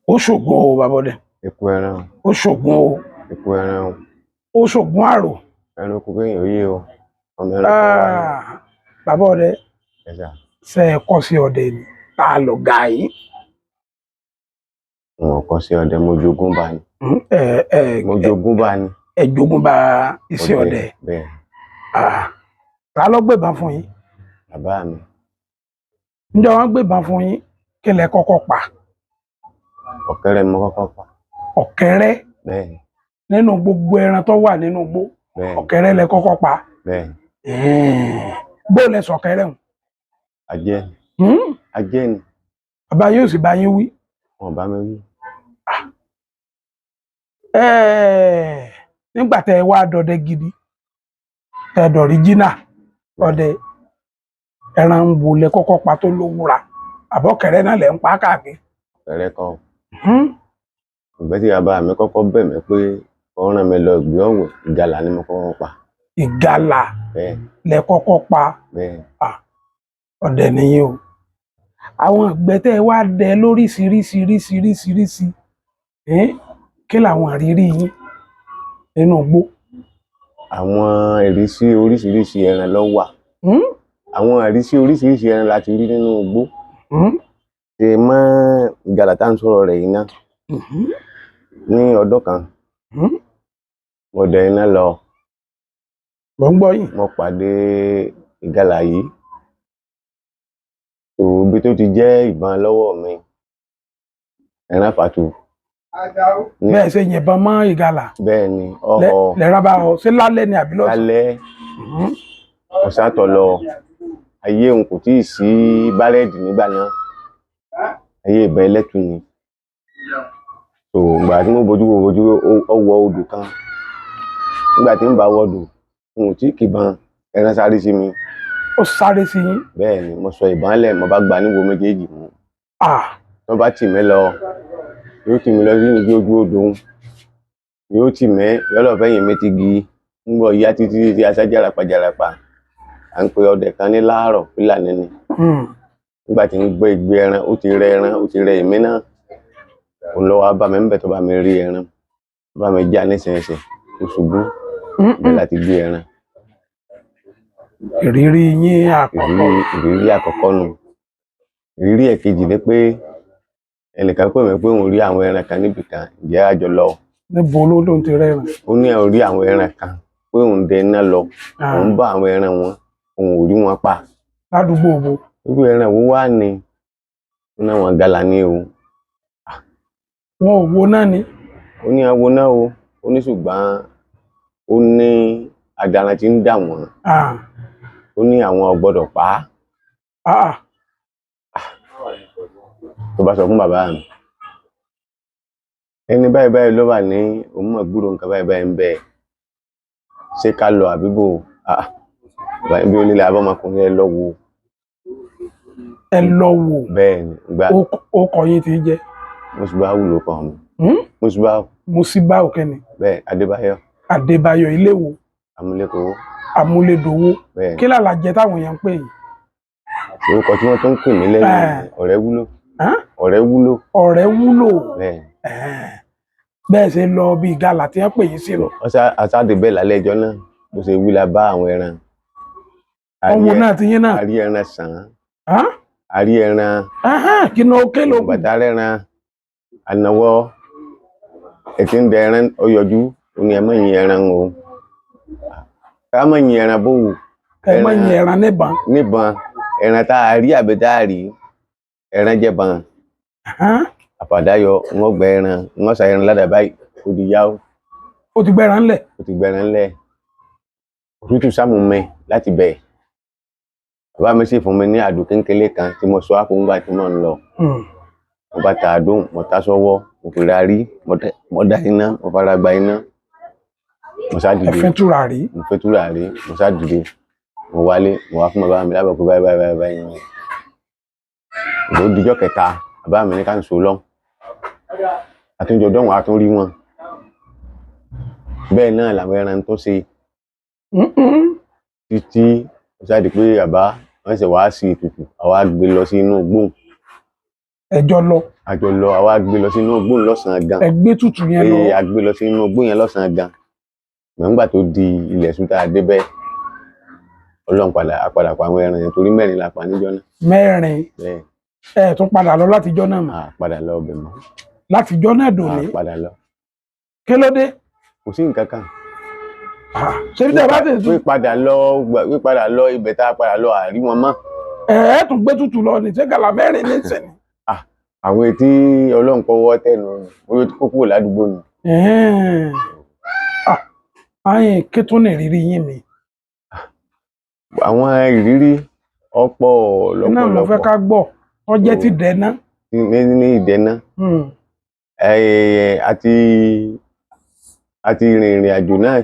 ó ṣògùn o bàbá ọdẹ, eku ẹran ó ṣògùn o, eku ẹran o ó ṣògùn àrò. ẹran kò kéèyàn yé o ọmọ ẹran kan wà ní Bàbá ọdẹ ẹ̀sà ṣe é kọ́ sí ọdẹ ni tá a lọ ga yìí. wọn kọ́ sí ọdẹ mo jogún bá ní mo ẹ jogún bá ní jogún bá iṣẹ́ ọdẹ. bẹ́ẹ̀ Ta ló gbébọn fún yín? bàbá mi Ǹjẹ́ wọ́n gbébọn fún yín kí lẹ kọ́kọ́ pa? ọ̀kẹ́rẹ́ mo kọ́kọ́ pa Ọ̀kẹ́rẹ́ bẹ́ẹ̀ nínú gbogbo ẹran tó wà nínú igbó, bẹ́ẹ̀ ọ̀kẹ́rẹ́ lẹ kọ́kọ́ pa. bẹ́ẹ̀ Bó lẹ sọ̀kẹ́rẹ́ hùn? ajẹ́ ajẹ́ ni Bàbá yóò sì bá yín wí. wọn bá mi wí Nígbà tẹ wá dọdẹ gidi tẹ dọ̀ríjínà ọdẹ, ẹran ń wo lẹ kọ́kọ́ pa tó lówúra àbọ̀kẹ́rẹ́ náà lẹ ń pa káàkiri? ọ̀kẹ́rẹ́ kan ìgbẹ́ tí bàbá mi kọ́kọ́ bẹ̀ mí pé kó rán mi lọ ìgbé ọ̀wọ̀ ìgalà ni mo kọ́kọ́ pa Ìgalà bẹ́ẹ̀ lẹ kọ́kọ́ pa. bẹ́ẹ̀ Ọdẹ nìyí o. Àwọn ìgbẹ́ tẹ wá dẹ lóríṣiríṣiríṣiríṣiríṣi, kí làwọn àrírí yín nínú igbó? àwọn ìrísí oríṣiríṣi ẹran ló wà àwọn ìrísí oríṣiríṣi ẹran láti rí nínú igbó ṣe mọ́ ìgalà tá à ń sọ̀rọ̀ rẹ̀ yìí ná ní ọdún kan mo dẹ iná lọ Mo ń gbọ́ yín. mo pàdé ìgalà yìí ibi tó ti jẹ́ ìbọn lọ́wọ́ mi ẹran fàtú Bẹ́ẹ̀ ṣe yìnbọn mọ́ ìgalà bẹ́ẹ̀ ni ọ̀họ̀ lẹ́ran bá ọ ṣé lálẹ́ ni àbí lọ́sàn? lálẹ́ ọ̀sátọ̀ lọ ayé òun kò tí ì sí bárẹ́ẹ̀dì nígbà náà ayé ìbọn ẹlẹ́tù ni so ìgbà tí mo bojú ọwọ́ odò kan nígbà tí ń bá wọ́dù n ò tí ì kìbọn ẹran sáré sí mi. Ó sáré sí yín? Bẹ́ẹ̀ ni mo sọ ìbọn lẹ̀ mo bá gbà níwo méjèèjì mú tó bá tì mí lọ yóò tì mí lọ sí ibi ojú odò yóò tì mí yọlọ fẹ̀yìn mi ti gi ń bọ̀ yá títí tí aṣá jàràpàjàràpà à ń pe ọdẹ kan ní láàárọ̀ Fúlàní ni nígbà tí ń gbé igbe ẹran ó ti rẹ èmi náà òun lọ wá bá mi ń bẹ̀ tó bá mi rí ẹran tó bá mi já nísinsìnyí ó ṣubú bẹ́ẹ̀ láti gbé ẹran. Ìrírí yín àkọ́kọ́? Ìrírí àkọ́kọ́ nù. Ìrírí ẹ̀kejì ni pé ẹnìkan pè mí pé òun rí àwọn ẹran kan níbì kan ìjẹ́ àjọ lọ. Níbo ló ń ti rẹ́rìn? Ó ní òun rí àwọn ẹran kan pé òun dẹ iná lọ òun bá àwọn ẹran wọn òun ò rí wọn pa. Ládùúgbò wo? Irú ẹran wo wá ni ó ní àwọn ìgalà ni o. Wọn ò wo náà ni? Ó ní àwọn náà o ó ní ṣùgbọ́n ó ní adaran tí ń dà wọ́n ó ní àwọn ò gbọ́dọ̀ pa á. Tó bá sọ fún bàbá mi ẹni báyìí báyìí ló wà ní òun mọ̀ gbúrò nǹkan báyìí báyìí ń bẹ ṣé ká lọ àbíbò bí onílé abọ́mọkùnrin ẹ lọ wo. Ẹ lọ wò? Bẹ́ẹ̀ ni gbà. Ó kọ yín ti jẹ́? Musibau ló kọ mi. Musibau. Musibau kẹ́ni? Bẹ́ẹ̀ Adébáyọ̀. Adébáyọ̀ ilé wo? Amúlékòwó. Amúlédowó. Bẹ́ẹ̀ kí làlàjẹ táwọn èèyàn ń pè yìí? Orúkọ tí wọ́n tó ń pè mí lẹ́yìn ọ̀rẹ́ wúlò. Ọ̀rẹ́ wúlò. Ọ̀rẹ́ wúlò. Bẹ́ẹ̀. Bẹ́ẹ̀ ṣe lọ bí ìgalà tí wọ́n pè yín sí lọ. Aṣáde bẹ́ẹ̀ lálẹ́ ẹjọ́ náà bó ṣe wí la bá àwọn ẹran. Ọmọ náà ti yín náà. A rí ẹran sàn án. A rí ẹran. Kí ni ó ké ló kù? Bàtà rẹran ànáwọ́ ẹtí ń dẹ ẹran ó yọjú ó ní ẹ má yin ẹran o. Ká má yin ẹran bó wù. Ẹ má yin ẹran níbọn. Níbọn ẹran tá a rí àbí tá a rí ẹran jẹban. Àfàdáyọ wọn gbẹ ẹran wọn sa ẹran ládàá báyìí ó di yá o. Ó ti gbẹran ńlẹ̀. Ó ti gbẹran ńlẹ̀. Òtútù sámú mi láti bẹ̀. Bàbá mi sì fún mi ní àdó kéńkélé kan tí mo sọ àpò ńgbà tí mo ń lọ. Mo bá ta àdó mo ta sọ́wọ́ mo fi rárí mo dá iná mo fara gba iná mo sá dìde. Ẹ fẹ́ tùràrí? Mo fẹ́ tùràrí mo sá dìde mo wálé mo wá fún bàbá mi lábẹ́ pé báyìí báyìí ni. Ìgbà ó dijọ́ kẹta bàbá mi ní ká ń so lọ. Àtúnjọ dọ́hùn àtún rí wọn. Bẹ́ẹ̀ náà làwọn ẹran tó ṣe. Títí ó sá di pé bàbá wọ́n ṣe wá sí ètùtù àwa gbé lọ sí inú igbó. ẹjọ́ lọ àjọ lọ àwa gbé lọ sínú igbó lọ́sàn-án gan ẹgbẹ́ tutù yẹn lọ a gbé lọ sínú igbó yẹn lọ́sàn-án gan nígbà tó di ilẹ̀ sùn tá a dé bẹ́ẹ̀ Ọlọ́run padà pa àwọn ẹran yẹn torí 4 la pa níjọ́ náà. 4 bẹ́ẹ̀ ẹ tún padà lọ látijọ́ náà mọ́ a padà lọ ọbẹ̀ mọ́ látijọ́ náà dòní a padà lọ kí ló dé kò sí nǹkan kan ṣé bí tẹ́ bá tẹ̀ tún padà lọ ibẹ̀ tá a padà lọ àrí wọn mọ́. ẹ tún gbé tutù lọ ní ṣégàlà 4 ní ìsẹ̀ni. àwọn etí Ọlọ́run kọ́wọ́ tẹ̀nu bóyá ó kókó ládùúgbò nù. àyìn kí tún ní ìrírí yín mi. àwọn ìrírí ọ̀pọ̀ lọ́pọ̀lọpọ̀ iná mo fẹ́ ká gbọ́ ọ jẹ́ ti dẹ́ná. ní ìdẹ́ná àti ìrìn àjò náà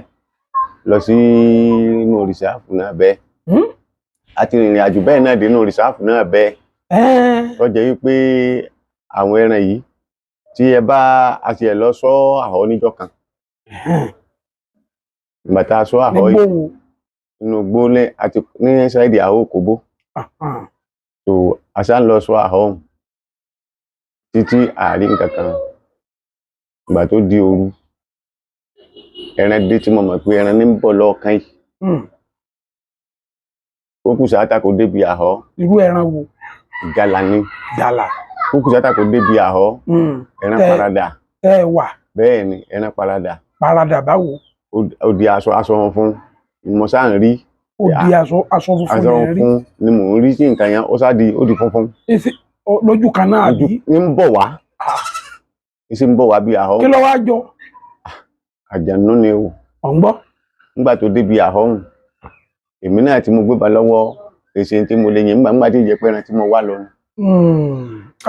lọ sí inú rìsáàfù náà bẹ́ẹ̀ àti ìrìn àjò bẹ́ẹ̀ náà dé inú rìsáàfù náà bẹ́ẹ̀ tó jẹ́ wípé àwọn ẹran yìí tí ẹ bá àti ẹ̀ lọ sọ àhọ́ níjọ́ kan ìgbà tá a sọ àhọ́ yìí nínú gbólé àti ní ṣáìdì àhọ́ Òkòbó tó àṣà ń lọ sọ àhọ́ ọ̀hún títí àárín kankan ìgbà tó di òru ẹran dé tí mo mọ̀ pé ẹran ní ń bọ̀ lọ́ọ̀kan yìí ó kù sáátà kó débi àhọ́. irú ẹran wo? Ìgalà ni. Ìgalà. ó kù sáátà kó débi àhọ́. ẹran paradà. wà. bẹ́ẹ̀ ni ẹran paradà. Paradà báwo? ó di aṣọ funfun mo sáà ń rí. ó di aṣọ funfun yẹn rí. aṣọ funfun ni mò ń rí sí nǹkan yẹn ó sáà di ó di funfun. lójú kan náà bí. ní ń bọ̀ wá. ìṣe ń bọ̀ wá bí àhọ́. kí ló wá jọ? àjànú ni o. ọ̀ ń gbọ́. nígbà tó débi àhọ́ ọ̀hún èmi náà tí mo gbé ba lọ́wọ́ èsì tí mo lè yìn nígbà tí ìjẹ́ pẹ́ran tí mo wá lọ.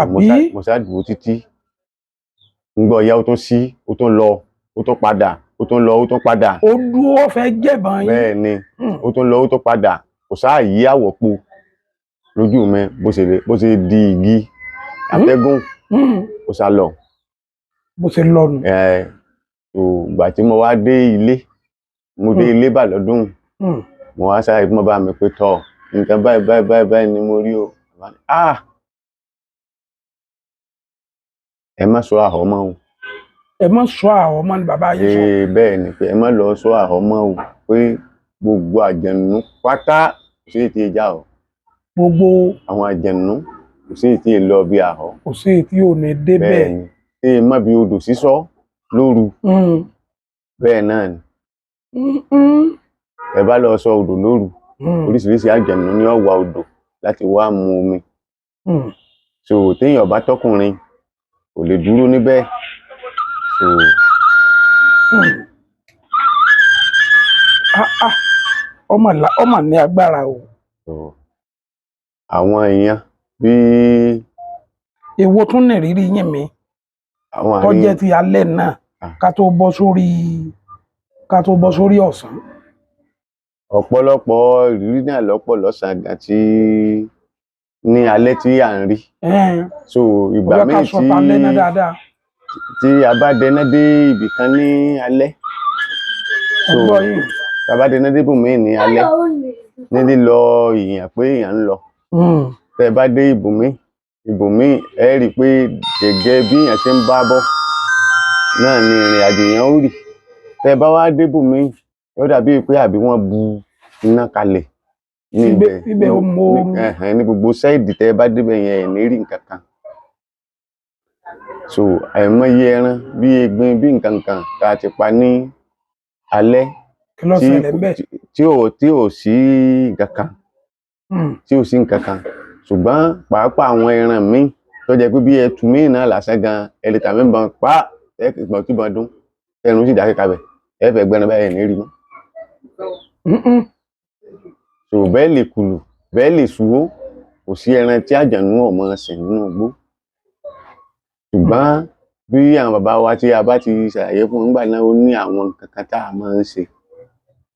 àbí. mo ṣáà dúró títí ń gbọ́ ìyá ó tún sí ó tún lọ ó tún padà ó tún lọ ó tún padà. ó dúró fẹ́ jẹ̀bọ̀n yín. bẹ́ẹ̀ ni ó tún lọ ó tún padà kò sáà yí àwọ̀ po lójú mi bó ṣe di igi atẹ́gùn ó sá lọ. bó ṣe lọ nù. ìgbà tí mo wá dé ilé mo dé ilé bà lọ́dún mo wá sáré fún bàbá mi pé tọ nǹkan báyìí ni mo rí o. ẹ má sọ àhọ́ mọ́ o. ẹ má sọ àhọ́ mọ́ ni bàbá yìí sọ. bẹ́ẹ̀ ni pé ẹ má lọ sọ àhọ́ mọ́ o pé gbogbo àjẹnú pátá kò sí ètí ìjà o. gbogbo àwọn àjẹnú kò sí ètí ìlọ bí àhọ́. kò sí ètí ò ní débẹ̀. bẹ́ẹ̀ ni ṣé ẹ má bí odò sísọ lóru. bẹ́ẹ̀ náà ni. ẹ bá lọ sọ odò lóru oríṣiríṣi àjẹnú ni ó wá odò láti wá mu omi. so téèyàn bá tọkùnrin kò lè dúró níbẹ̀. so ọmọ ní agbára o. àwọn èèyàn bí. èwo tún ní ìrírí yín mi tó jẹ́ ti alẹ́ náà ká tó bọ́ sórí ọ̀sán. ọ̀pọ̀lọpọ̀ ìrírí náà lọ́pọ̀ lọ́sàn-án gan tí ní alẹ́ tí à ń rí. so ìgbà míì tí a bá dẹná dé ibì kan ní alẹ́. so tá a bá dẹná dé ibòmíì ní alẹ́ ní lílọ ìyàn pé èèyàn ń lọ. tẹ́ ẹ bá dé ibòmíì ẹ rí i pé gẹ́gẹ́ bí èèyàn ṣe ń bá bọ̀ náà ni ìrìn àjò yẹn ó rì. tẹ́ ẹ bá wá dé ibòmíì yóò dàbí pé àbí wọ́n bu iná kalẹ̀ ní ibẹ̀ ní gbogbo sáìdì tẹ́ ẹ bá débẹ̀ yẹn ẹ̀ ní rí nǹkan kan. so àìmọye ẹran bí egbin bí nǹkan kan tá a ti pa ní alẹ́ tí ò sí nǹkan kan ṣùgbọ́n pàápàá àwọn ẹran míì tó jẹ́ pé bí ẹtù míì náà lásán gan ẹlẹ́ta mẹ́bọn pa ẹ̀ẹ́dẹ̀gbọ̀n tí bọ́n dún ẹnu sì dákẹ́ kabẹ̀ ẹ fẹ́ gbẹ́ran báyìí ní rí mọ́. so bẹ́ẹ̀ lè kùlù bẹ́ẹ̀ lè ṣúwó kò sí ẹran tí àjànú ọmọ sìn nínú igbó. ṣùgbọ́n bí àwọn bàbá wa tí a bá ti ṣàlàyé fún nígbà náà ó ní àwọn nǹkan kan tá a máa ń ṣe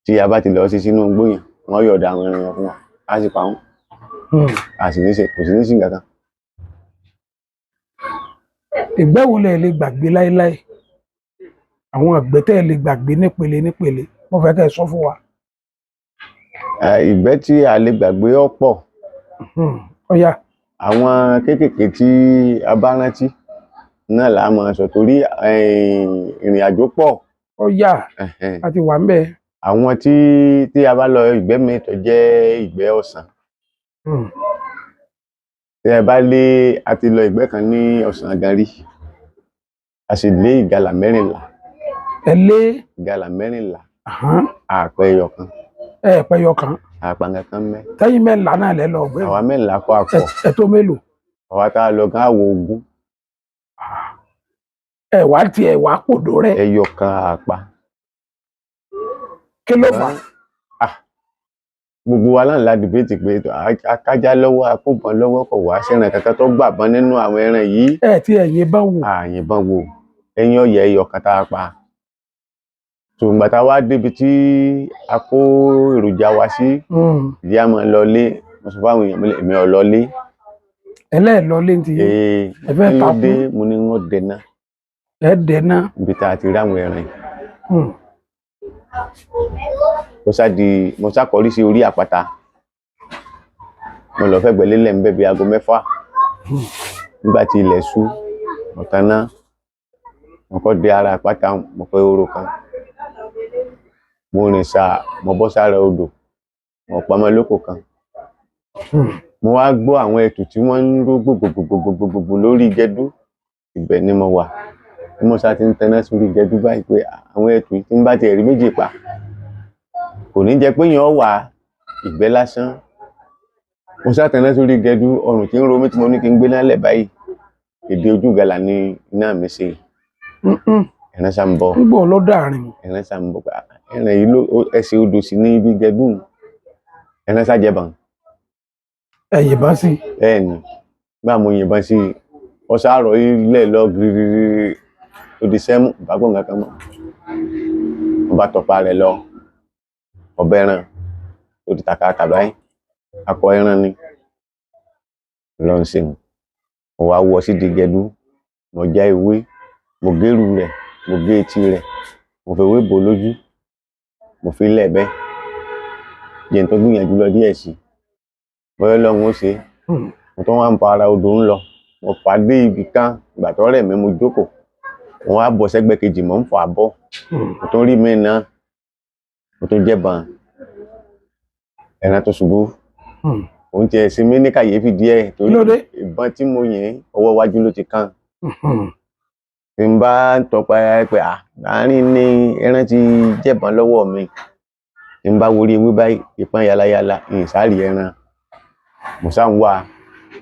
tí a bá ti lọ sí sínú igbó yẹn wọ́n yọ̀ọ̀da àwọn ẹran yẹn fún wa á sì pa wọ́n. kò sí ní sí nǹkan kan. ìgbẹ́ wo lẹ lè gbàgbé láéláé àwọn ìgbẹ́ tẹ́ ẹ lè gbàgbé nípele mo fẹ́ kẹ́ ẹ sọ fún wa. ìgbẹ́ tí a lè gbàgbé ọ̀pọ̀. ọ̀yà. àwọn kéékèèké tí a bá rántí náà là á máa sọ torí ìrìn àjò pọ̀. Ó yá a ti wà ń bẹ̀. Àwọn tí a bá lọ ìgbẹ́ mi tó jẹ́ ìgbẹ́ ọ̀sán. Tí ẹ bá lé a ti lọ ìgbẹ́ kan ní ọ̀sán gan rí, a sì lé ìgalà 14. Ẹ lé ìgalà 14. Àpẹ ẹyọkan. Ẹ̀pẹ ẹyọkan. Àpà kankan mẹ́. Tẹ́yìn 14 náà lẹ́ lọ ọ̀gbẹ́. Àwa 14 kọ́ àpọ̀. Ẹ tó mélòó? Àwa tá a lọ gan àwọ̀ 20. Ẹ wá ti ẹ̀ wá pòdó rẹ̀. Ẹyọkan àpá. Kí ló fà? Gbogbo wa náà la dìbéètì pé akájá lọ́wọ́ akóbọn lọ́wọ́ kò wá sẹ́ran kankan tó gbàbọn nínú àwọn ẹran yìí. Ẹ tí ẹ̀ yìnbọn wò. Àyìnbọn wò. Ẹyin ọ̀yẹ́ ẹyọkan tá a pa. Tòǹgbà tá a wá débi tí a kó èròjà wa sí. Ìdí a máa lọ lé. Mo sọ fáwọn èèyàn èmi ò lọ lé. Ẹlẹ́ẹ̀ lọ lé ti. Ẹ fẹ́ takú. Mo ní wọ́n dẹ̀ná. Ẹ dẹ̀ná. Ibi tá a ti rí àwọn ẹran yìí. Mo sá kọrí sí orí àpáta. Mo lọ fẹ́ gbẹ̀lélẹ̀ ń bẹ̀ bí aago 6. Nígbà tí ilẹ̀ ṣú, mo taná. Mo kọ́ dé ara àpáta, mo pẹ́ oró kan. Mo rìn sáà, mo bọ́ sára odò. Mo pamọ́ lóko kan. Mo wá gbọ́ àwọn ẹtù tí wọ́n ń ró gbogbogbò lórí gẹdú. Ibẹ̀ ni mo wà. Bí mo sá ti ń taná sórí gẹdú báyìí pé àwọn ẹtù tí ń bá ti rí méjì pa. Kò ní jẹ́ pé yàn wà ìgbẹ́ lásán. Mo sá taná sórí gẹdú, ọrùn tí ń ro mí tí mo ní kí n gbé lálẹ́ báyìí. Èdè ojú ìgalà ni iná mi ṣe. Ẹran sá ń bọ̀. Nígbà ló dàrin. Ẹran sá ń bọ̀. Ẹran yìí ẹsẹ̀ odò sí ní ibi gẹdú. Ẹran sá jẹbọn. Ẹ yìnbọn sí. Bẹ́ẹ̀ni, gbà mo yìnbọn sí, ọ sáàrọ̀ ilẹ̀ lọ gírírí odi sẹ́mù ìbágbọ̀n kankan mọ́. Mo bá tọpa rẹ̀ lọ. Ọbẹ̀ ẹran tó di tàkàtà báyìí. Akọ ẹran ni. Lọ ń sìn. Mo wá wọ sí di gẹdú. Mo já ewé. Mo gérù rẹ̀. Mo gé etí rẹ̀. Mo fi ewé bò lójú. Mo fi lẹ̀ bẹ́ẹ̀. Jẹ́ n tó gbìyànjú lọ díẹ̀ sí. Bọ́yọ́ lọ́hùn ó ṣe. Mo tún wá ń pa ara odò ń lọ. Mo fà dé ibì kan. Ìgbà tó rẹ̀ mí mo jókòó. Mo wá bọ́ sẹ́gbẹ́ kejì mò ń fà bọ́. Mo tún rí mí náà. Mo tún jẹ́bọn. Ẹran tó ṣubú. Òun ti ẹ̀ sí mí ní kàyéfì díẹ̀. Torí ìbọn tí mo yìn ọwọ́ iwájú ló ti kán. Tí n bá ń tọpa pé àárín ni ẹran ti jẹ́bọn lọ́wọ́ mi. Tí n bá worí ewé báyìí, ìpọ́n yalayala, ìsáàrí ẹran. Mo sá ń wá.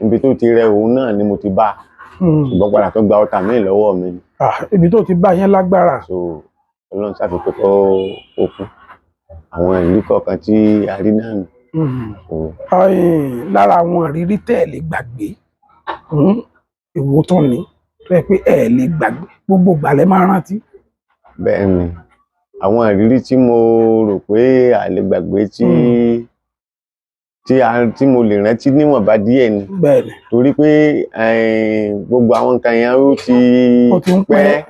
Ibi tó ti rẹ òun náà ni mo ti bá. Ṣùgbọ́n padà tó gba ọta míì lọ́wọ́ mi. Ibi tó ti bá yẹn lágbára. So Ọlọ́run ṣàfi pé kó kú. Àwọn ìrírí kọ̀ọ̀kan tí a rí náà nù. Lára àwọn ìrírí tẹ́ ẹ̀ lè gbàgbé. Èwo tán ni tó yẹ pé ẹ̀ lè gbàgbé gbogbo ìgbà lẹ máa rántí. Bẹ́ẹ̀ni, àwọn ìrírí tí mo rò pé a lè gbàgbé tí mo lè rántí níwọ̀nba díẹ̀ ni. Bẹ́ẹ̀ni. Torí pé gbogbo àwọn nǹkan yẹn ó ti ń pẹ́.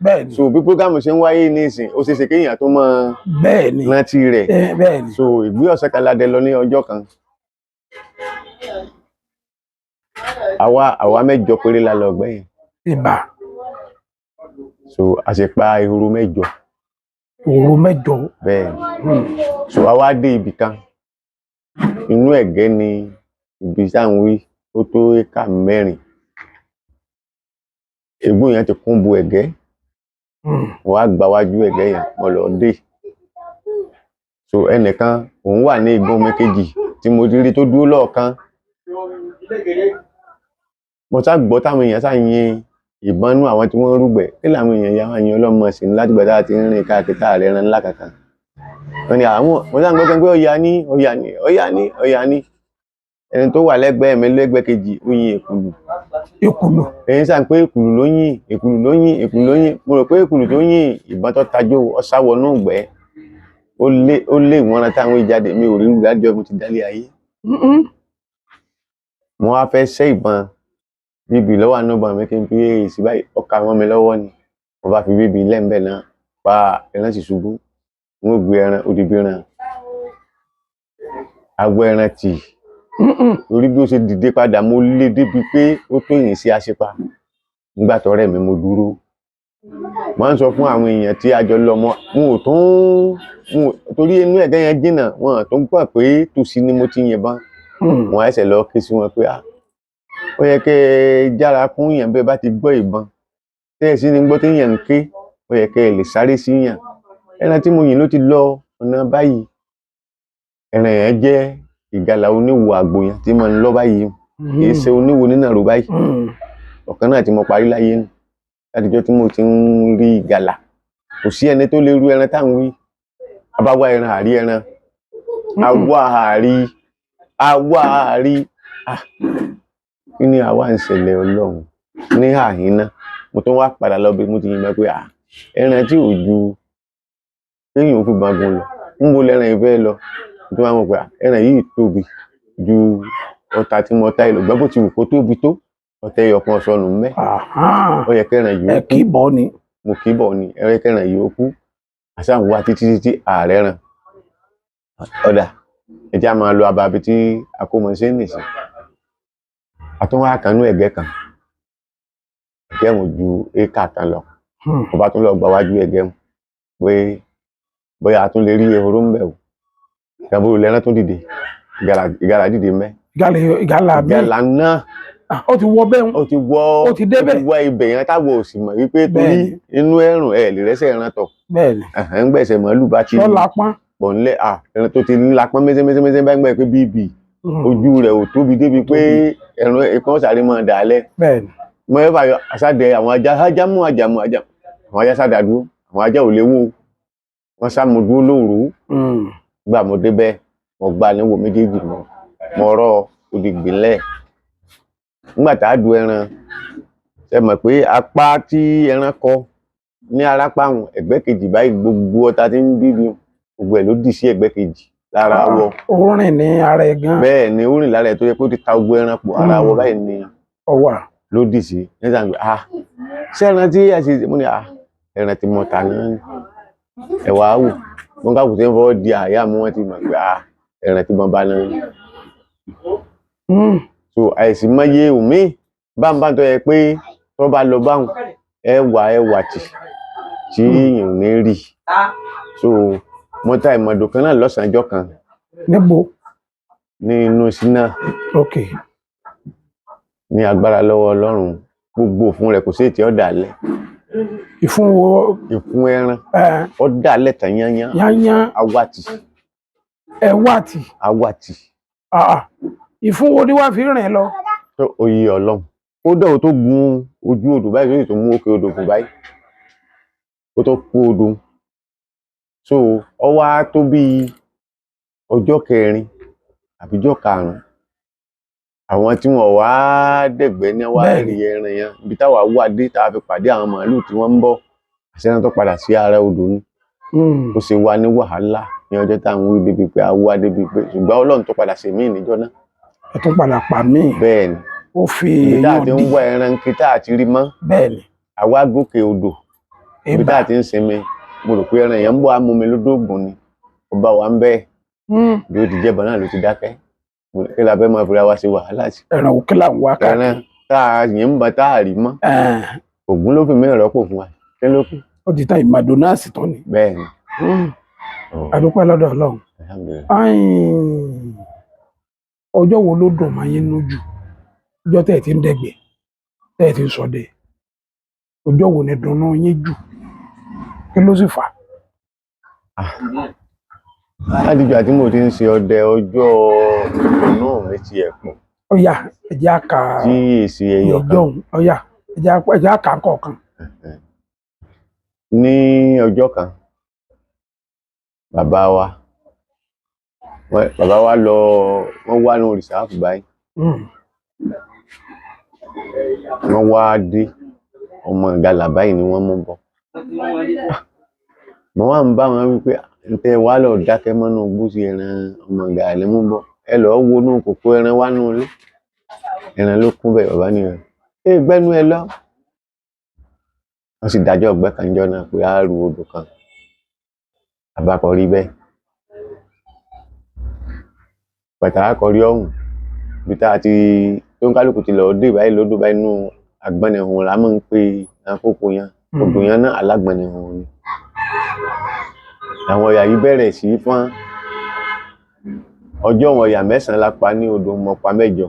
Bẹ́ẹ̀ni. So bí prógámù ṣe ń wáyé nísìn, ó ṣeéṣe kéèyàn tó máa rántí rẹ̀. Bẹ́ẹ̀ni. So ìgbé ọ̀sẹ̀ kan la dé lọ ní ọjọ́ kan. Àwa 8 péré la lọ gbẹ̀yìn. Ìbà. So a ṣe pa ehoro 8. Ehoro 8. Bẹ́ẹ̀ni. So a wá dé ibì kan. Inú ẹ̀gẹ́ ni ibi táwọn wí tó tó éka 4. Ègún yẹn ti kún bo ẹ̀gẹ́. Wọ́n á gba wájú ẹ̀gẹ́ yẹn, mo lọ dé. So ẹnìkan òun wà ní igun omi kejì tí mo ti rí tó dúró lọ́ọ̀kan. Mo sá gbọ́ táwọn èèyàn sá yin ìbọn nú àwọn tí wọ́n rúgbẹ̀. Kí làwọn èèyàn yà wá yin ọlọ́mọ sí ní láti gbàdá àti rìn káàkiri táàrẹ̀ ẹran ńlá kankan. Wọ́n ní mo sá ń gbọ́ pé ọ̀yà ní. Ẹni tó wà lẹ́gbẹ̀ẹ́ mi lẹ́gbẹ̀ẹ́ kejì ó yin èkùlù. Èkùlù. Ẹ̀yin sá ń pé èkùlù ló yìn. Mo rò pé èkùlù tó yìn ìbọn tó tajó ọ̀sáwọnú ìgbẹ́. Ó lé ìwọ̀nra táwọn ìjáde mi ò rí rú lájọ́ mo ti dálé ayé. Mo wá fẹ́ ṣẹ́ ìbọn. Bíbí lọ́wọ́ ànúbà mi kí n fi èsì báyìí ọkà wọn mi lọ́wọ́ ni. Mo bá fi bíbí lẹ́m̀bẹ̀ náà pa ẹran sì ṣubú. Wọ́n gbé ẹran odidi ẹran. Agbó ẹran tì torí bí ó ṣe dìde padà mo lé débi pé ó tó yìn sí àṣepa nígbà tọ́rẹ́ mi mo dúró. Mo ń sọ fún àwọn èèyàn tí a jọ lọ mọ́ wọn ò tún torí inú ẹ̀gẹ́ yẹn jìnnà wọn ò tún gbà pé tòsí ni mo ti yìnbọn. Wọ́n ẹsẹ̀ lọ ké sí wọn pé ó yẹ kẹ́ ẹ jára fún yàn bẹ́ẹ̀ bá ti gbọ́ ìbọn tẹ́ ẹ sí ní gbọ́ téèyàn ń ké ó yẹ kẹ́ ẹ lè sáré sí yàn. Ẹran tí mo yìn ló ti lọ ọ̀nà báyìí. Ẹran yẹn jẹ́ ìgalà oníwo àgbò yẹn tí mo ń lọ báyìí kì í ṣe oníwo nínàró báyìí. Ọ̀kan náà tí mo parí láyé nù látijọ́ tí mo ti ń rí ìgalà. Kò sí ẹni tó lè ru ẹran táwọn wí. A bá wá ẹran àrí ẹran àwa àrí kí ni àwa ń ṣẹlẹ̀ Ọlọ́run ní àhín náà. Mo tún wá padà lọ bí mo ti yìnbọn pé ẹran tí ò ju kéèyàn ó fi ìbọn gún lọ níbo lẹran yìí fẹ́ lọ. Mo tún wá mọ̀ pé ẹran yìí tóbi ju ọta tí mo ta ìlò gbọ́ bó ti wù kó tóbi tó ọ̀tá ẹyọ kan sọnù ńbẹ̀. Ó yẹ kẹ́ran yìí ó kú. Ẹ kì í bọ̀ ni. Mo kì í bọ̀ ni ẹ yẹ kẹ́ran yìí ó kú. Àṣà ń wá títí ààrẹ ràn. Ọ̀dà ẹ jẹ́ á máa lo ababi tí a kó mọ sí nìsín. A tún wá kanú ẹ̀gẹ́ kan. Ẹ̀gẹ́ wọn ju éékà kan lọ. Mo bá tún lọ gba wájú ẹ̀gẹ́ wọn pé bóyá a tún lè rí ehoro ńbẹ̀ o. Ìgbàgbọ́ lẹ́ran tún dìde ìgalà dìde ńbẹ̀. Ìgalà náà ó ti wọ bẹ́ẹ̀ ó ti wọ ibẹ̀ yẹn táwọn ò sì mọ̀ wípé torí inú ẹ̀rùn ẹ̀ lè rẹ́sẹ̀ ẹran tọ̀. ń gbẹ̀sẹ̀ màálù bá ti pọ̀ ńlẹ̀ ẹran tó ti lápọ́n mẹ́sẹ́mẹ́sẹ́ bá ń gbẹ̀ pé bíbí ojú rẹ̀ ò tóbi débi pé ẹran ìkan sáré máa dà á lẹ̀. Mo ẹ fà àṣàdẹ àwọn ajá mú àwọn ajá sádà dúró àwọn ajá ò léwó wọn sá mo dúró lóru. Gbà mo débẹ̀ mo gbà níwò méjèèjì mo rọ òdìgbìnlẹ̀. Nígbà tá a du ẹran ṣe mọ̀ pé apá tí ẹran kọ ní arápá àwọn ẹ̀gbẹ́ kejì báyìí gbogbo ọta tí ń bí mi gbogbo ẹ̀ ló dì sí ẹ̀gbẹ́ kejì lára awọ. Ó rìn ní ara ẹ̀ gan. Bẹ́ẹ̀ ni ó rìn lára ẹ̀ tó yẹ kó ti ta gbogbo ẹran pọ̀ ara awọ báyìí ni ló dì sí. Nígbà tí ṣé ẹran tí a ṣe mo ní ẹran tí mo ta náà ẹ wá wò wọn ká kò sí ń fọwọ́ di àyà mú wọn ti mọ̀ pé ẹran tí mo bá náà. So àìsí mọ́yé omi bámbá tó yẹ pé tó bá lọ báwọn ẹwà tí èèyàn ò ní rí. So mo ta ìmọ̀dò kan náà lọ́sàn-án ọjọ́ kan. Níbo? Ní inú síná. Ní agbára lọ́wọ́ Ọlọ́run gbogbo òfun rẹ̀ kò sí ètí ọ̀dà alẹ́. Ìfun wo? Ìfun ẹran ọ̀dà alẹ́ tàn yányán. Awátì. Ẹwàtì. Awátì. Ìfun wo ni wàá fi rìn lọ? Oyè Ọlọ́run ó dẹ̀wò tó gun ojú odò báyìí lórí tó mú òkè odò fún báyìí ó tó kú odò. So ọ wá tó bí ọjọ́ kẹrin àbíjọ́ karùn-ún àwọn tí wọn wá dẹ̀gbẹ́ ní wá rí ẹran yẹn ibi táwa wà dé tá a fi pàdé àwọn màálù tí wọ́n ń bọ̀ àṣẹ tó padà sí ara odò ni. Ó ṣe wá ní wàhálà ní ọjọ́ táwọn wí débi pé a wá débi pé ṣùgbọ́n Ọlọ́run tó padà ṣe míì níjọ́ náà. Ẹ tún padà pa míì. Bẹ́ẹ̀ni. Ó fi ibi tá a ti ń wá ẹran kí tá a ti rí mọ́. Bẹ́ẹ̀ni. Àwa gòkè odò ibi tá a ti ń sinmi mo rò pé ẹran yẹn ń bọ̀ amúmi lódògùn ni ọba wa ń bẹ́ẹ̀ bí ó ti jẹ́ bọ̀ náà ló ti dákẹ́ kí la fẹ́ máa fira wa ṣe wàhálà sí. Ẹran òkè là ń wá káàkiri. Ẹran tá a yẹn ń bọ̀ tá a rí mọ́ Ògún ló fi mí rọ́pò fún wa kí ló kù. Ó ti ta ìmàdò náà sì tán ni. Bẹ́ẹ̀ni. A dúpẹ́ lọ́dọ̀ Ọlọ́run. Ọjọ́ wo ló dùn máa yín lójú? Ọjọ́ tẹ́ ẹ̀ ti ń dẹ̀gbẹ́ tẹ́ ẹ̀ ti ń ṣọdẹ. Ọjọ́ wo ni dùnnú yín jù? Kí ló sì fà? Látìgbà tí mo ti ń ṣe ọdẹ ọjọ́ ìdùnnú mi ti ẹ̀ pọ̀. Ọ̀yá ẹ̀jẹ̀ á ka tí èsì ẹyọ kan. Ọ̀yá ẹ̀jẹ̀ á ka kọ̀ọ̀kan. Ní ọjọ́ kan bàbá wa lọ wọ́n wá ní òrìṣà àfùbáyé. Wọ́n wá dé ọmọ ìgalà báyìí ni wọ́n mú bọ̀. Mo wá ń bá wọn wípé ǹtẹ́ wà lọ dákẹ́ mọ́nú gbósì ẹran ọmọ ìgalà lè mú bọ̀ ẹ lọ́ọ́ wo inú kòkó ẹran wá nù ilé ẹran ló kún bẹ́ẹ̀ bàbá nìyẹn gbẹ́nu ẹ lọ. Wọ́n sì dájọ́ ọ̀gbẹ́ kan jọ náà pé á ru odò kan àbákọ̀rí bẹ́ẹ̀ pẹ̀tà àkọ́rí ọ̀hún ibi tá a ti tó ń kálukú ti lọ dé báyìí lódò báyìí nínú Àgbọnnìhùn la máa ń pe àkókò yẹn odò yẹn náà Alágbọnnìhùn ni àwọn ọ̀yà yìí bẹ̀rẹ̀ sí í fọ́n ọjọ́ wọn ọ̀yà 9 la pa ní odò mo pa 8.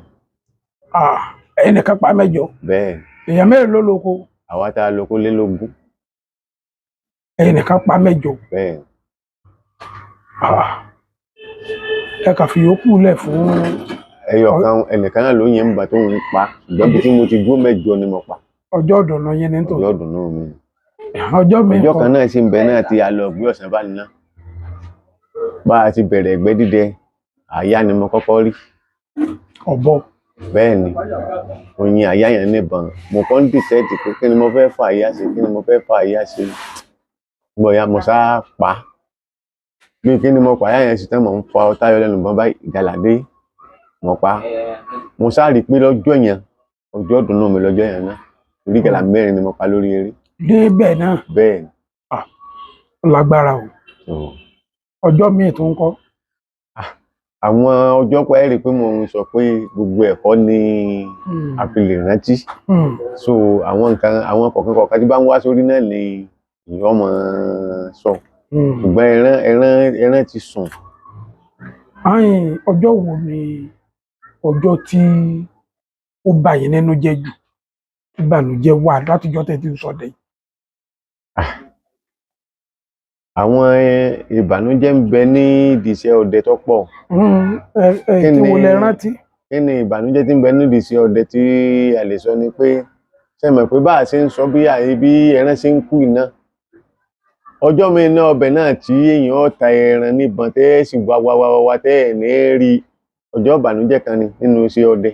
ẹ̀yin nìkan pa 8. bẹ́ẹ̀ èèyàn mélòó ló lóko? àwa tá a lóko lé lógún. ẹ̀yin nìkan pa 8. bẹ́ẹ̀ ẹ kà fi yòókù lẹ̀ fún ẹyọ kan ẹnìkan náà ló yẹn ń bà tó ń pa ṣùgbọ́n bí tí mo ti dúró 8 ni mo pa. ọjọ́ ọ̀dùnnú yẹn ní tòun. ọjọ́ ọ̀dùnnú mi. ọjọ́ kan náà sì ń bẹ náà tí a lọ gbé ọ̀sán bá níná bá a ti bẹ̀rẹ̀ ẹgbẹ́ dídẹ àyà ni mo kọ́kọ́ rí. ọ̀bọ. bẹ́ẹ̀ ni oyin àyà yẹn níbọn mo kàn ń dìtẹ́ẹ̀tì pé kí ni mo fẹ́ fà àyà sí kí ni mo fẹ́ fà àyà sí gbọ̀yà mo sá pa bí kí ni mo pa àyà yẹn sí tán mo ń fa ọtá yọ lẹ́nu bọ́n bá ìgàlàdé mo pa mo sá rí i pé lọ́jọ́ yẹn ọjọ́ ọ̀dùnnú mi lọ́jọ́ yẹn náà orí gàlà 4 ni mo pa lórí eré. débẹ̀ náà. bẹ́ẹ̀ ni. lágbára o. ọjọ́ míì tó ń kọ́. àwọn ọjọ́ pẹ́ rí i pé mo sọ pé gbogbo ẹ̀kọ́ ni a fi lè rántí. so àwọn kọ̀ọ̀kan tí bá ń wá sórí náà ni ìyọ́ mọ̀ sọ. ṣùgbọ́n ẹran ti sùn. ọjọ́ wo ni ọjọ́ tí ó bà yín nínú jẹ́ jù ìbànújẹ́ wà látijọ́ tẹ́ ti ń ṣọdẹ? àwọn ìbànújẹ́ ń bẹ ní ìdíṣẹ́ ọdẹ tó pọ̀. tí wo lẹ rántí? kí ni ìbànújẹ́ tí ń bẹ ní ìdíṣẹ́ ọdẹ tí a lè sọ ni pé ṣe mọ̀ pé bá a ṣe ń sọ bí ẹran ṣe ń kú iná ọjọ́ mi iná ọbẹ̀ náà tí èèyàn ta ẹran níbọn tẹ́ ẹ sì wá tẹ́ ẹ̀ ní rí ọjọ́ ìbànújẹ́ kan ni nínú iṣẹ́ ọdẹ.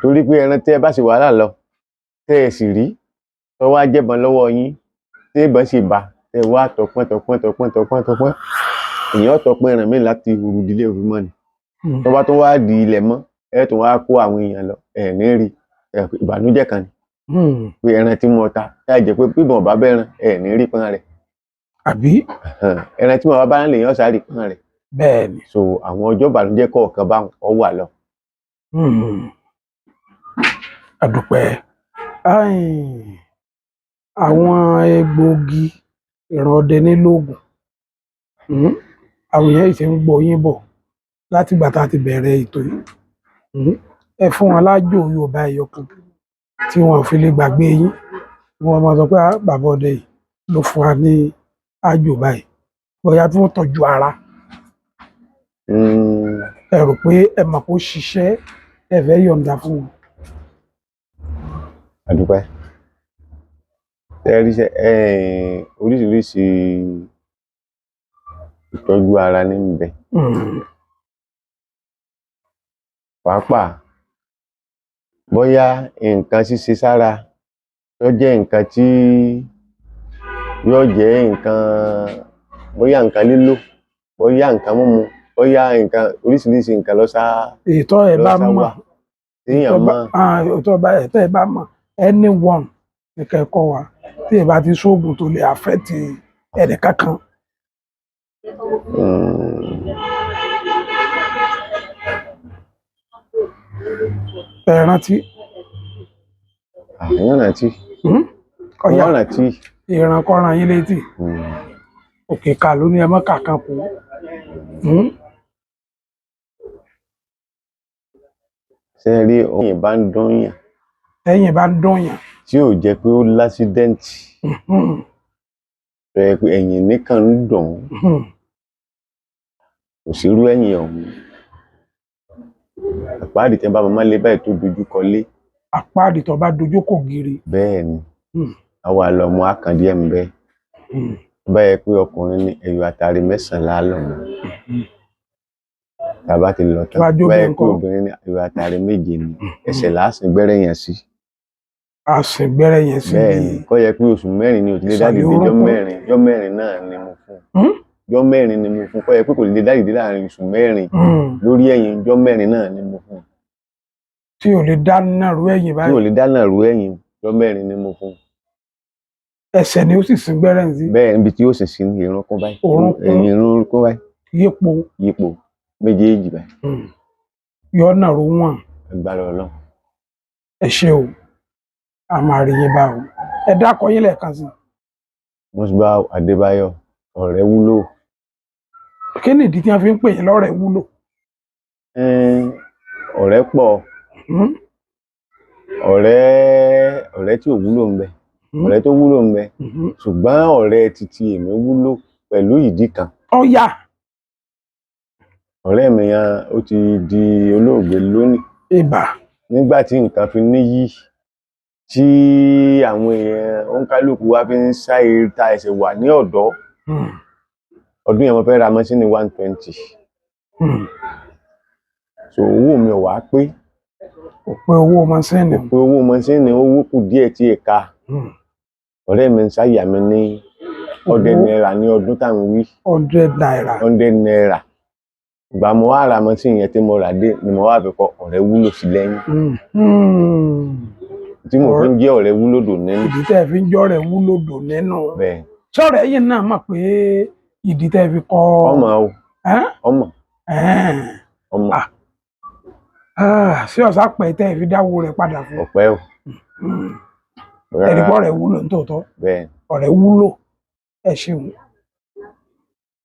torí pé ẹran tẹ́ ẹ bá sì wàhálà lọ tẹ́ ẹ sì rí tọ́ wá jẹ́bọn lọ́wọ́ yín tẹ́ ìbọn sì bá tẹ́ wá tọpọ́n èèyàn tọpọ́n ẹran mi láti ìhòòhò ìdílé òru mọ́ ni tó bá tó wá di ilẹ̀ mọ́ ẹ tó wá kó àwọn èèyàn lọ ẹ̀ ní rí ìbànújẹ́ kan ni pé ẹran tí mo ta láì jẹ́ pé bíbọn bá bẹ́ran ẹ̀ ní rí pọ́n rẹ̀. àbí. ẹran tí mo bá ń lè yàn sáré pọ́n rẹ̀. bẹ́ẹ̀ ni. so àwọn ọjọ́ ìbànújẹ́ kọ̀ọ̀kan bá ọ wà lọ. àdùpẹ́ àwọn egbòogi ìran ọdẹ nílòògùn àwọn èèyàn ṣe ń gbọ́ yín bọ̀ láti ìgbà tá a ti bẹ̀rẹ̀ ètò yìí ẹ fún wọn lájò Yorùbá ẹyọkan tí wọn ò fi lè gbàgbé yín wọn máa sọ pé bàbá ọdẹ yìí ló fún wa ní àjò báyìí bóyá tí wọn tọ́jú ara ẹ rò pé ẹ mọ̀ kó ṣiṣẹ́ ẹ fẹ́ yọ̀ǹda fún wọn. àdúpẹ́ oríṣiríṣi ìtọ́jú ara ní ń bẹ pàápàá bóyá nǹkan ṣíṣe sára tó jẹ́ nǹkan tí yóò jẹ́ nǹkan bóyá nǹkan lílò bóyá nǹkan mímu bóyá nǹkan oríṣiríṣi nǹkan ló sá ètò ẹ bá mọ̀ ètò ẹ bá mọ̀ anyone ní kẹ́kọ̀ọ́ wa tí ẹ bá ti ṣoògùn tó lè affect ẹnì kankan. ẹ rántí. àwọn rántí. ọ̀yà rántí. ìran kọ́ran yín létí òkè ká ló ní ẹ mọ́ kàkan kú. ṣe rí ọyìn bá ń dún yàn. ẹ̀yìn bá ń dún yàn. tí ò jẹ́ pé ó lásídẹ́ǹtì tó yẹ pé ẹ̀yìn nìkan ń dùn kò sírú ẹ̀yìn ọ̀hún àpáàdì tí wọ́n bá máa lé báyìí tó dojú kọ lé. àpáàdì tó bá dojú kọ gírí. bẹ́ẹ̀ ni àwa lọ́mọ àkàndí ẹ̀ ń bẹ́ báyẹ pé ọkùnrin ní ẹ̀yọ̀ àtàrí 9 lálọ́ mọ́ tàbá ti lọ tán báyẹ pé obìnrin ní ẹ̀yọ̀ àtàrí 7 ni ẹsẹ̀ lásìn gbẹ́rẹ́ yẹn sí. àsìngbẹ́rẹ́ yẹn sí. bẹ́ẹ̀ ni kọ́ yẹ pé oṣù 4 ni òtílé dáàdì dé jọ́ mẹ́rin náà ni mo fún jọ́ 4 ni mo fún kọ́ yẹ pé kò lè dáàdì dé láàrin oṣù 4 lórí ẹ̀yìn jọ́ 4 náà ni mo fún. tí ò lè dáná ru ẹ̀yìn báyìí. tí ò lè dáná ru ẹ̀yìn jọ́ 4 ni mo fún. ẹsẹ̀ ni ó sì sin gbẹ́rẹ́ sí. bẹ́ẹ̀ níbi tí ó sì sin ní ìrúnkún báyìí ẹ̀yìn ìrúnkún báyìí yípo méjèèjì báyìí yọ náà ro wọn. agbára Ọlọ́run. Ẹ ṣé o, a máa rí yín bá o. Ẹ dákọ yín lẹ́ẹ̀kan sí. Musbau Adébáyọ̀, ọ̀rẹ́ wúlò. Kí ni ìdí tí wọ́n fi ń pè yín lọ́rẹ́ wúlò? Ọ̀rẹ́ pọ̀, ọ̀rẹ́ tí ò wúlò ń bẹ, ọ̀rẹ́ tó wúlò ń bẹ, ṣùgbọ́n ọ̀rẹ́ titi èmi wúlò pẹ̀lú ìdí kan. Ọ̀yà. Ọ̀rẹ́ mi yan ó ti di olóògbé lónìí. Ìbà. Nígbà tí nǹkan fi níyì, tí àwọn èèyàn òǹkálùkù wa fi ń sá eré ta ẹsẹ̀ wà ní ọ̀dọ́. Ọdún yẹn mo fẹ́ ra mọ́ṣínì 120. So owó mi ò wá pé. Kò pé owó mọ́ṣínì. Kò pé owó mọ́ṣínì, owó kù díẹ̀ tí ẹ̀ka. Ọ̀rẹ́ mi ń sáyà mi ní 100 naira ní ọdún táwọn wí. 100 naira. 100 naira. Ìgbà mo wá ra mọ́ṣínì yẹn tí mo rà dé ni mo wá fi kọ ọ̀rẹ́ wúlò sí lẹ́yìn. Tí mo fi ń jẹ́ ọ̀rẹ́ wúlò dò nínú. Ìdí tẹ́ fi ń jẹ́ ọ̀rẹ́ wúlò dò nínú. Bẹ́ẹ̀. Sọ̀rọ̀ ẹ̀yin náà mọ̀ pé ìdí tẹ́ fi kọ́. Ọmọ o. Ọmọ. Ọmọ. Ṣé ọ̀sá pẹ̀ tẹ́ fi dáwó rẹ̀ padà fún? Ọ̀pẹ́ o. Ẹ̀rí pọ̀ ọ̀rẹ́ wúlò nítòótọ́. Bẹ́ẹ̀. Ọ̀rẹ́ wúlò. Ẹ ṣeun.